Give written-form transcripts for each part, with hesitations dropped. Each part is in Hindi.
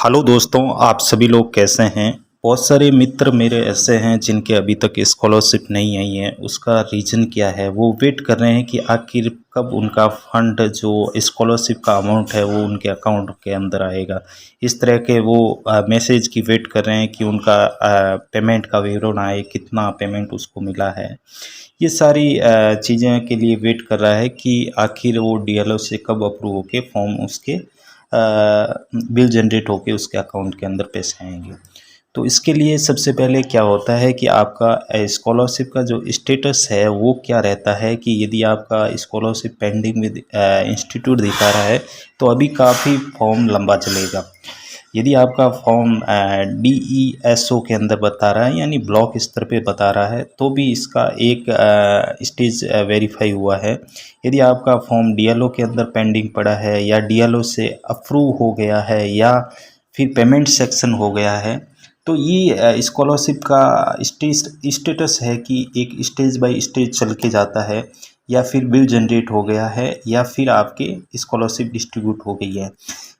हेलो दोस्तों, आप सभी लोग कैसे हैं। बहुत सारे मित्र मेरे ऐसे हैं जिनके अभी तक स्कॉलरशिप नहीं आई है। उसका रीज़न क्या है, वो वेट कर रहे हैं कि आखिर कब उनका फंड जो स्कॉलरशिप का अमाउंट है वो उनके अकाउंट के अंदर आएगा। इस तरह के वो मैसेज की वेट कर रहे हैं कि उनका पेमेंट का विवरण आए, कितना पेमेंट उसको मिला है। ये सारी चीज़ें के लिए वेट कर रहा है कि आखिर वो डीएलओ से कब अप्रूव होके फॉर्म उसके बिल जनरेट होके उसके अकाउंट के अंदर पैसे आएंगे। तो इसके लिए सबसे पहले क्या होता है कि आपका स्कॉलरशिप का जो स्टेटस है वो क्या रहता है कि यदि आपका स्कॉलरशिप पेंडिंग विद इंस्टीट्यूट दिखा रहा है तो अभी काफ़ी फॉर्म लंबा चलेगा। यदि आपका फॉर्म DESO के अंदर बता रहा है यानी ब्लॉक स्तर पे बता रहा है तो भी इसका एक स्टेज वेरीफाई हुआ है। यदि आपका फॉर्म DLO के अंदर पेंडिंग पड़ा है या DLO से अप्रूव हो गया है या फिर पेमेंट सेक्शन हो गया है तो ये स्कॉलरशिप का स्टेटस है कि एक स्टेज बाय स्टेज चल के जाता है या फिर बिल जनरेट हो गया है या फिर आपके स्कॉलरशिप डिस्ट्रीब्यूट हो गई है।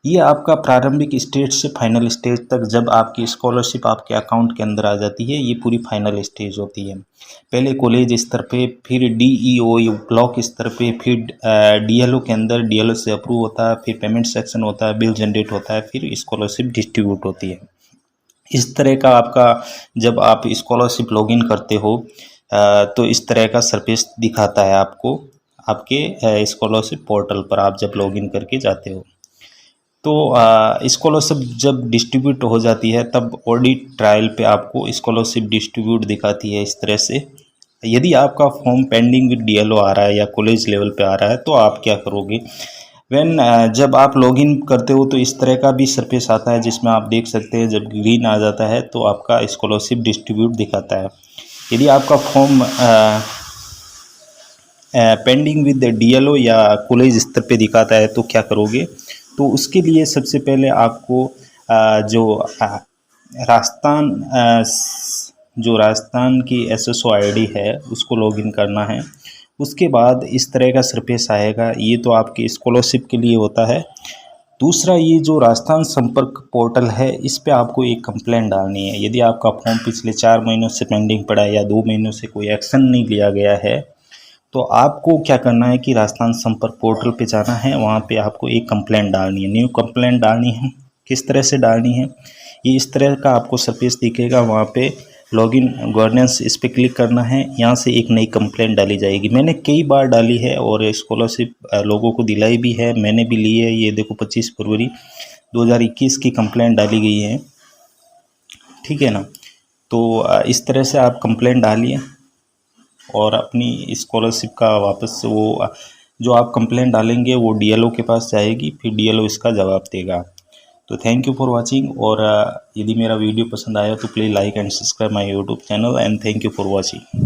ये आपका प्रारंभिक स्टेज से फाइनल स्टेज तक जब आपकी स्कॉलरशिप आपके अकाउंट के अंदर आ जाती है ये पूरी फाइनल स्टेज होती है। पहले कॉलेज स्तर पे, फिर DEO ब्लॉक स्तर पे, फिर DLO के अंदर DLO से अप्रूव होता है, फिर पेमेंट सेक्शन होता है, बिल जनरेट होता है, फिर स्कॉलरशिप डिस्ट्रीब्यूट होती है। इस तरह का आपका जब आप स्कॉलरशिप लॉगिन करते हो तो इस तरह का सरफेस दिखाता है आपको आपके स्कॉलरशिप पोर्टल पर आप जब लॉगिन करके जाते हो। तो स्कॉलरशिप जब डिस्ट्रीब्यूट हो जाती है तब ऑडिट ट्रायल पे आपको स्कॉलरशिप डिस्ट्रीब्यूट दिखाती है इस तरह से। यदि आपका फॉर्म पेंडिंग विद DLO आ रहा है या कॉलेज लेवल पे आ रहा है तो आप क्या करोगे, जब आप लॉगिन करते हो तो इस तरह का भी सरफेस आता है जिसमें आप देख सकते हैं जब ग्रीन आ जाता है तो आपका स्कॉलरशिप डिस्ट्रीब्यूट दिखाता है। यदि आपका फॉर्म पेंडिंग विद DLO या कॉलेज स्तर पे दिखाता है तो क्या करोगे, तो उसके लिए सबसे पहले आपको राजस्थान जो राजस्थान की SSO ID है उसको लॉगिन करना है। उसके बाद इस तरह का सरफेस आएगा। ये तो आपकी स्कॉलरशिप के लिए होता है। दूसरा, ये जो राजस्थान संपर्क पोर्टल है इस पे आपको एक कंप्लेंट डालनी है। यदि आपका फॉर्म पिछले 4 महीनों से पेंडिंग पड़ा है या 2 महीनों से कोई एक्शन नहीं लिया गया है तो आपको क्या करना है कि राजस्थान संपर्क पोर्टल पे जाना है। वहाँ पे आपको एक कंप्लेंट डालनी है, न्यू कंप्लेंट डालनी है। किस तरह से डालनी है, ये इस तरह का आपको सरफेस दिखेगा। वहाँ पे लॉगिन गवर्नेंस इस पर क्लिक करना है। यहाँ से एक नई कंप्लेंट डाली जाएगी। मैंने कई बार डाली है और स्कॉलरशिप लोगों को दिलाई भी है, मैंने भी ली है। ये देखो 25 फरवरी 2021 की कंप्लेंट डाली गई है, ठीक है ना। तो इस तरह से आप कंप्लेंट डालिए और अपनी स्कॉलरशिप का वापस से वो जो आप कंप्लेंट डालेंगे वो DLO के पास जाएगी, फिर DLO इसका जवाब देगा। तो थैंक यू फॉर वाचिंग। और यदि मेरा वीडियो पसंद आया तो please like and subscribe my YouTube channel and thank you for watching.